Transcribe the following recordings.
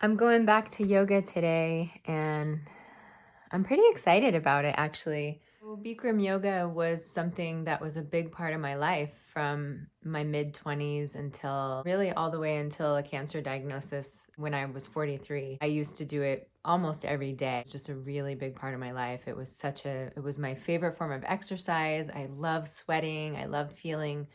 I'm going back to yoga today and I'm pretty excited about it actually. Bikram yoga was something that was a big part of my life from my mid 20s until really all the way until a cancer diagnosis when I was 43. I used to do it almost every day. It's just a really big part of my life. It was my favorite form of exercise. I love sweating. I loved feeling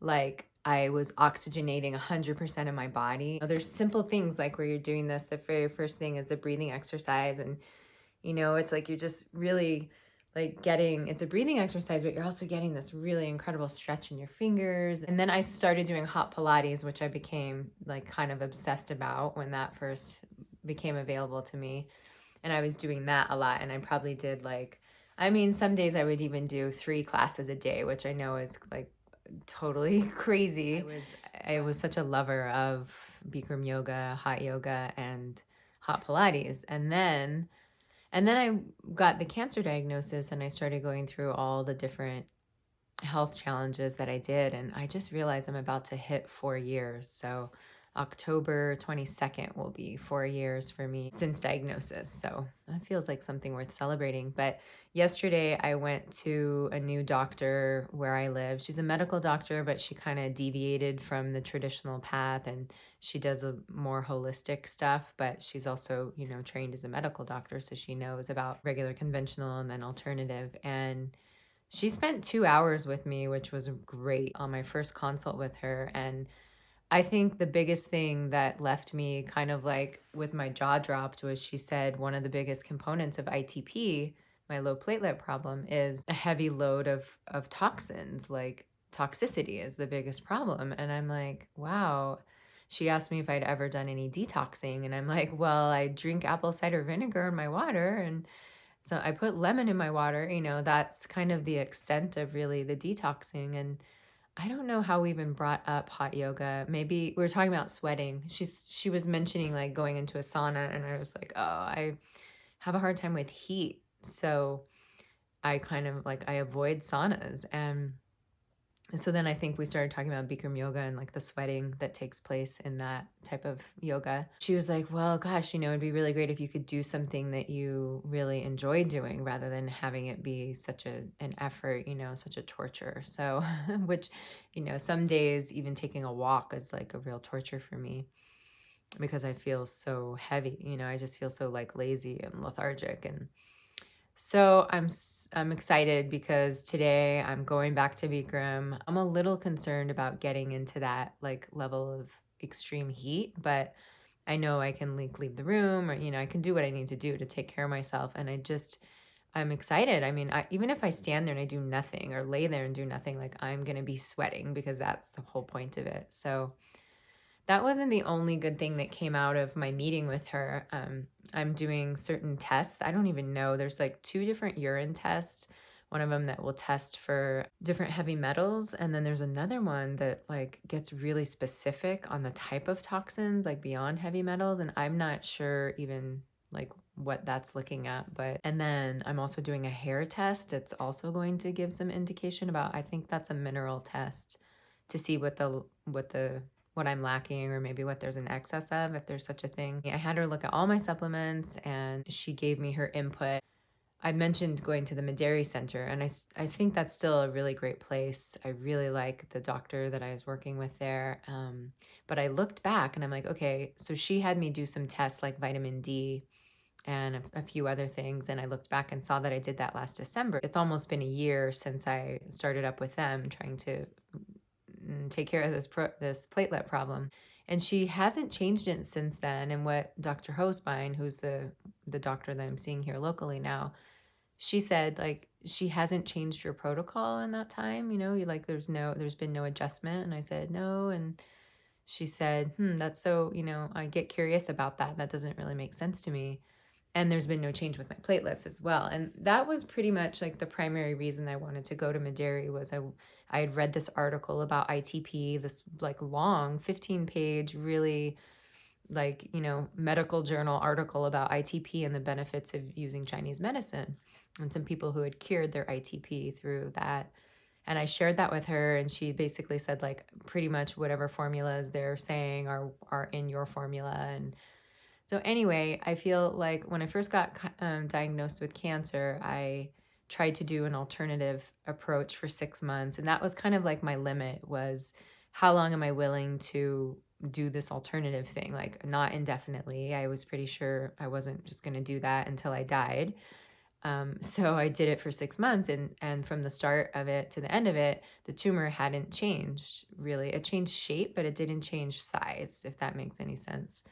like I was oxygenating 100% of my body. There's simple things like where you're doing this. The very first thing is the breathing exercise. And, it's like you're just really like it's a breathing exercise, but you're also getting this really incredible stretch in your fingers. And then I started doing hot Pilates, which I became like kind of obsessed about when that first became available to me. And I was doing that a lot. And I probably did some days I would even do 3 classes a day, which I know is like totally crazy. I was such a lover of Bikram yoga, hot yoga, and hot Pilates. And then I got the cancer diagnosis and I started going through all the different health challenges that I did. And I just realized I'm about to hit 4 years. So October 22nd will be 4 years for me since diagnosis. So that feels like something worth celebrating. But yesterday I went to a new doctor where I live. She's a medical doctor, but she kind of deviated from the traditional path and she does a more holistic stuff, but she's also, trained as a medical doctor. So she knows about regular conventional and then alternative. And she spent 2 hours with me, which was great on my first consult with her. And I think the biggest thing that left me kind of like with my jaw dropped was she said one of the biggest components of ITP, my low platelet problem, is a heavy load of toxins. Like toxicity is the biggest problem. And I'm like, wow. She asked me if I'd ever done any detoxing. And I'm like, well, I drink apple cider vinegar in my water. And so I put lemon in my water. That's kind of the extent of really the detoxing. And I don't know how we even brought up hot yoga. Maybe we were talking about sweating. She was mentioning like going into a sauna, and I was like, oh, I have a hard time with heat. So I kind of like I avoid saunas. And so then I think we started talking about Bikram yoga and like the sweating that takes place in that type of yoga. She was like, well, gosh, it'd be really great if you could do something that you really enjoy doing rather than having it be such an effort, such a torture. So, which, some days even taking a walk is like a real torture for me because I feel so heavy, I just feel so like lazy and lethargic. And so I'm excited because today I'm going back to Bikram. I'm a little concerned about getting into that like level of extreme heat, but I know I can like leave the room or I can do what I need to do to take care of myself. And I'm excited. I mean, even if I stand there and I do nothing or lay there and do nothing, like I'm gonna be sweating because that's the whole point of it. So that wasn't the only good thing that came out of my meeting with her. I'm doing certain tests. I don't even know. There's like 2 different urine tests. One of them that will test for different heavy metals. And then there's another one that like gets really specific on the type of toxins, like beyond heavy metals. And I'm not sure even like what that's looking at. And then I'm also doing a hair test. It's also going to give some indication about, I think that's a mineral test to see what I'm lacking or maybe what there's an excess of, if there's such a thing. I had her look at all my supplements and she gave me her input. I mentioned going to the Maderi Center, and I think that's still a really great place. I really like the doctor that I was working with there. But I looked back and I'm like, okay, so she had me do some tests like vitamin D and a few other things. And I looked back and saw that I did that last December. It's almost been a year since I started up with them trying to take care of this platelet problem. And she hasn't changed it since then. And what Dr. Hosbein, who's the doctor that I'm seeing here locally now, she said like she hasn't changed your protocol in that time. You like there's been no adjustment. And I said no. And she said, that's so, I get curious about that. That doesn't really make sense to me. And there's been no change with my platelets as well. And that was pretty much like the primary reason I wanted to go to Maderi was I had read this article about ITP, this like long 15-page, really like, medical journal article about ITP and the benefits of using Chinese medicine and some people who had cured their ITP through that. And I shared that with her and she basically said like pretty much whatever formulas they're saying are in your formula. So anyway, I feel like when I first got diagnosed with cancer, I tried to do an alternative approach for 6 months. And that was kind of like my limit, was how long am I willing to do this alternative thing? Like not indefinitely. I was pretty sure I wasn't just going to do that until I died. So I did it for 6 months, and from the start of it to the end of it, the tumor hadn't changed really. It changed shape, but it didn't change size, if that makes any sense.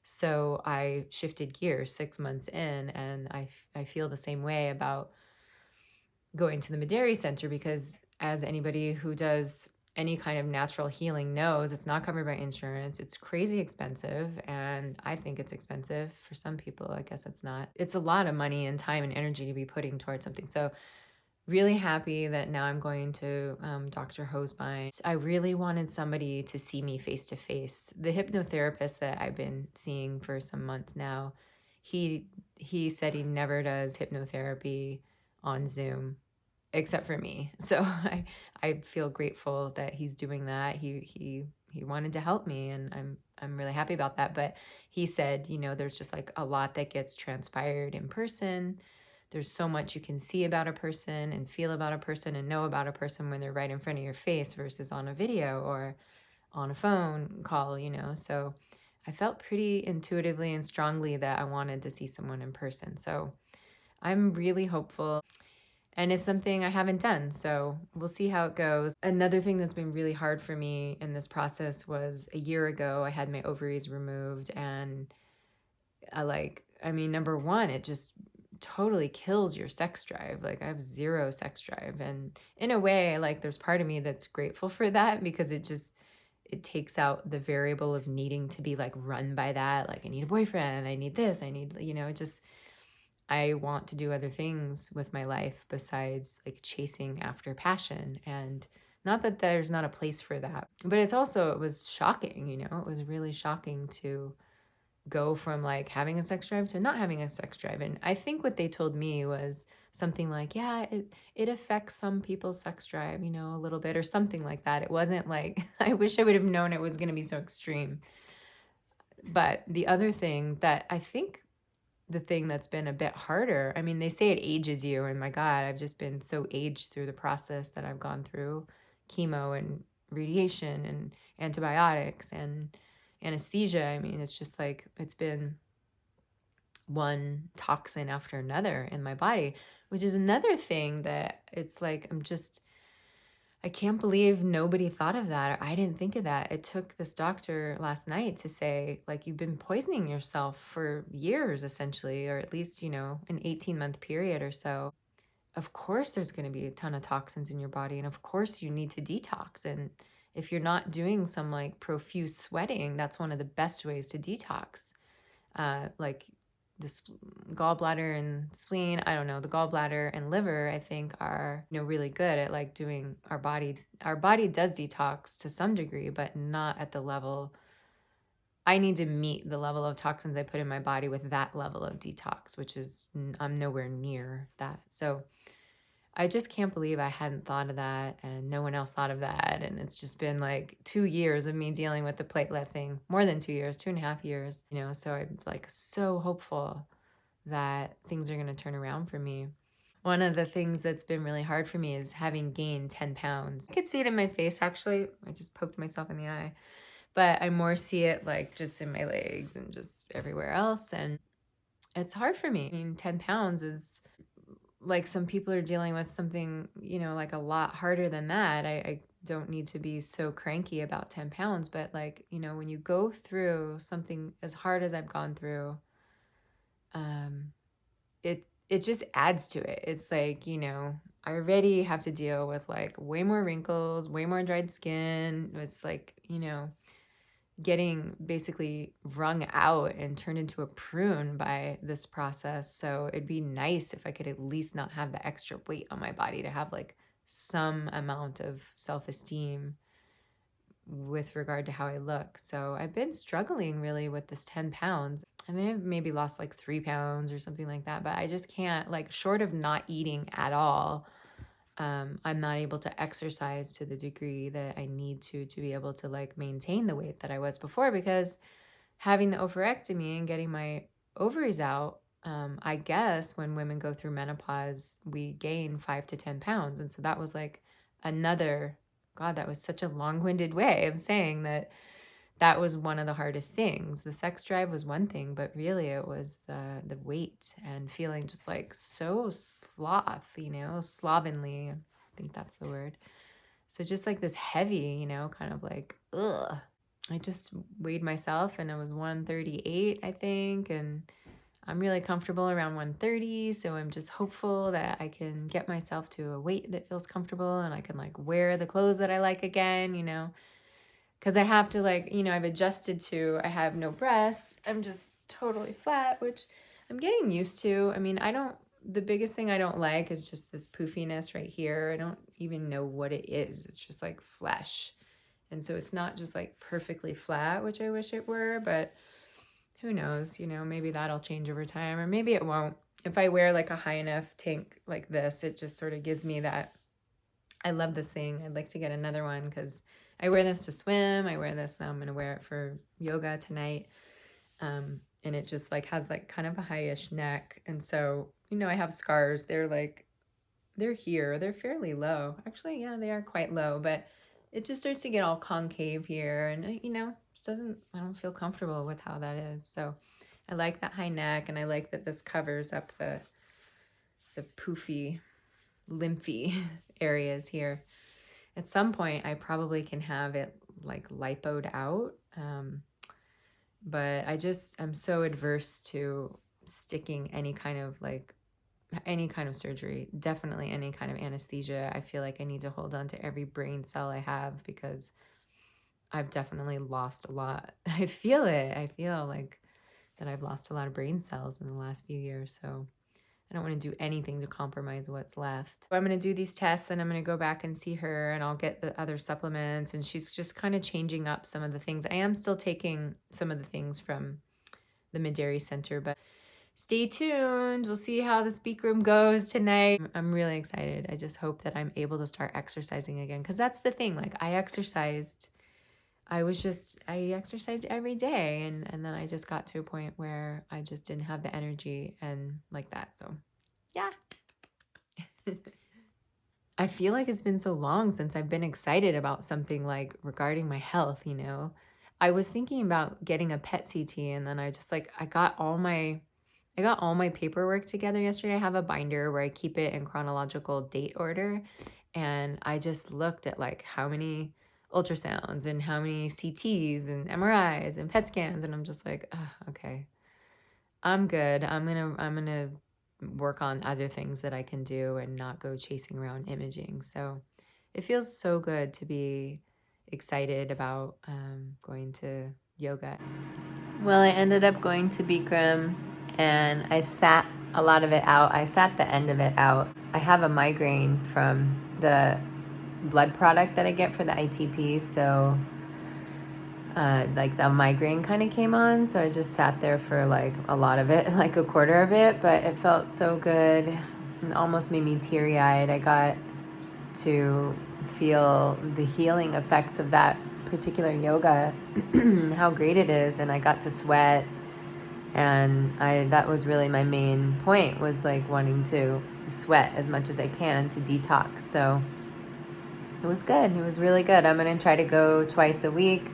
So I shifted gears 6 months in, and I feel the same way about going to the Mederi Center, because as anybody who does any kind of natural healing knows, it's not covered by insurance. It's crazy expensive, and I think it's expensive for some people. I guess it's not. It's a lot of money and time and energy to be putting towards something. So really happy that now I'm going to Dr. Hosebein. I really wanted somebody to see me face to face. The hypnotherapist that I've been seeing for some months now, he said he never does hypnotherapy on Zoom except for me. So I feel grateful that he's doing that. He wanted to help me, and I'm really happy about that. But he said, there's just like a lot that gets transpired in person. There's so much you can see about a person and feel about a person and know about a person when they're right in front of your face versus on a video or on a phone call. So I felt pretty intuitively and strongly that I wanted to see someone in person. So I'm really hopeful. And it's something I haven't done. So we'll see how it goes. Another thing that's been really hard for me in this process was a year ago, I had my ovaries removed. And number one, it just totally kills your sex drive. Like I have zero sex drive. And in a way, like there's part of me that's grateful for that, because it takes out the variable of needing to be like run by that. Like I need a boyfriend, I need this, I need, I want to do other things with my life besides like chasing after passion. And not that there's not a place for that, but it was shocking, it was really shocking to go from like having a sex drive to not having a sex drive. And I think what they told me was something like, yeah, it affects some people's sex drive, a little bit or something like that. It wasn't like, I wish I would have known it was going to be so extreme. But the other thing that I think the thing that's been a bit harder, I mean, they say it ages you, and my God, I've just been so aged through the process that I've gone through chemo and radiation and antibiotics and anesthesia. I mean, it's just like, it's been one toxin after another in my body, which is another thing that it's like, I can't believe nobody thought of that, or I didn't think of that. It took this doctor last night to say, like, you've been poisoning yourself for years, essentially, or at least, an 18-month period or so. Of course, there's going to be a ton of toxins in your body, and of course, you need to detox. And if you're not doing some like profuse sweating, that's one of the best ways to detox. Like this gallbladder and spleen, I don't know, the gallbladder and liver, I think are, really good at like doing our body does detox to some degree, but not at the level. I need to meet the level of toxins I put in my body with that level of detox, which is, I'm nowhere near that. So I just can't believe I hadn't thought of that, and no one else thought of that. And it's just been like 2 years of me dealing with the platelet thing, more than 2 years, 2.5 years, so I'm like so hopeful that things are going to turn around for me. One of the things that's been really hard for me is having gained 10 pounds. I could see it in my face, actually. I just poked myself in the eye. But I more see it like just in my legs and just everywhere else. And it's hard for me. I mean, 10 pounds is like, some people are dealing with something, like a lot harder than that. I don't need to be so cranky about 10 pounds, but like, when you go through something as hard as I've gone through, it just adds to it. It's like, I already have to deal with like way more wrinkles, way more dried skin. It's like, getting basically wrung out and turned into a prune by this process. So it'd be nice if I could at least not have the extra weight on my body, to have like some amount of self-esteem with regard to how I look. So I've been struggling really with this 10 pounds. I may have maybe lost like 3 pounds or something like that, but I just can't, like, short of not eating at all, I'm not able to exercise to the degree that I need to be able to like maintain the weight that I was before, because having the ovarectomy and getting my ovaries out, I guess when women go through menopause, we gain 5 to 10 pounds. And so that was like another, God, that was such a long-winded way of saying that was one of the hardest things. The sex drive was one thing, but really it was the weight and feeling just like so slovenly. I think that's the word. So just like this heavy, kind of like, ugh. I just weighed myself and it was 138, I think. And I'm really comfortable around 130. So I'm just hopeful that I can get myself to a weight that feels comfortable and I can like wear the clothes that I like again, because I have to I've adjusted to, I have no breasts. I'm just totally flat, which I'm getting used to. I mean, the biggest thing I don't like is just this poofiness right here. I don't even know what it is. It's just like flesh. And so it's not just like perfectly flat, which I wish it were, but who knows, maybe that'll change over time or maybe it won't. If I wear like a high enough tank like this, it just sort of gives me that. I love this thing. I'd like to get another one because I wear this to swim. I wear this. I'm going to wear it for yoga tonight. And it just like has like kind of a high-ish neck. And so, I have scars. They're here. They're fairly low. Actually, yeah, they are quite low, but it just starts to get all concave here. And, I don't feel comfortable with how that is. So I like that high neck and I like that this covers up the poofy, lymphy areas here. At some point, I probably can have it like lipoed out. But I'm so adverse to sticking any kind of surgery, definitely any kind of anesthesia. I feel like I need to hold on to every brain cell I have because I've definitely lost a lot. I feel it. I feel like that I've lost a lot of brain cells in the last few years. So I don't want to do anything to compromise what's left. So I'm going to do these tests and I'm going to go back and see her and I'll get the other supplements. And she's just kind of changing up some of the things. I am still taking some of the things from the Mid-Dairy Center, but stay tuned. We'll see how this Bikram goes tonight. I'm really excited. I just hope that I'm able to start exercising again because that's the thing. Like I exercised every day and then I just got to a point where I just didn't have the energy and like that. So yeah. I feel like it's been so long since I've been excited about something like regarding my health, I was thinking about getting a PET CT and then I got all my paperwork together yesterday. I have a binder where I keep it in chronological date order and I just looked at like how many ultrasounds and how many CTs and MRIs and PET scans and I'm just like, oh, okay. I'm good. I'm going to work on other things that I can do and not go chasing around imaging. So it feels so good to be excited about going to yoga. Well, I ended up going to Bikram and I sat a lot of it out. I sat the end of it out. I have a migraine from the blood product that I get for the ITP, so like the migraine kind of came on, so I just sat there for like a lot of it, like a quarter of it, but it felt so good. It almost made me teary-eyed. I got to feel the healing effects of that particular yoga, how great it is, and I got to sweat, and that was really my main point, was like wanting to sweat as much as I can to detox. So it was good. It was really good. I'm going to try to go twice a week.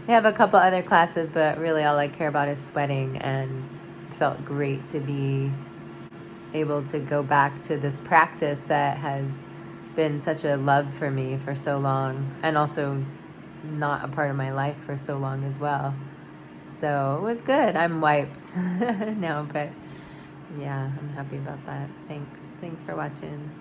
I have a couple other classes, but really all I care about is sweating, and it felt great to be able to go back to this practice that has been such a love for me for so long, and also not a part of my life for so long as well. So it was good. I'm wiped now, but yeah, I'm happy about that. Thanks for watching.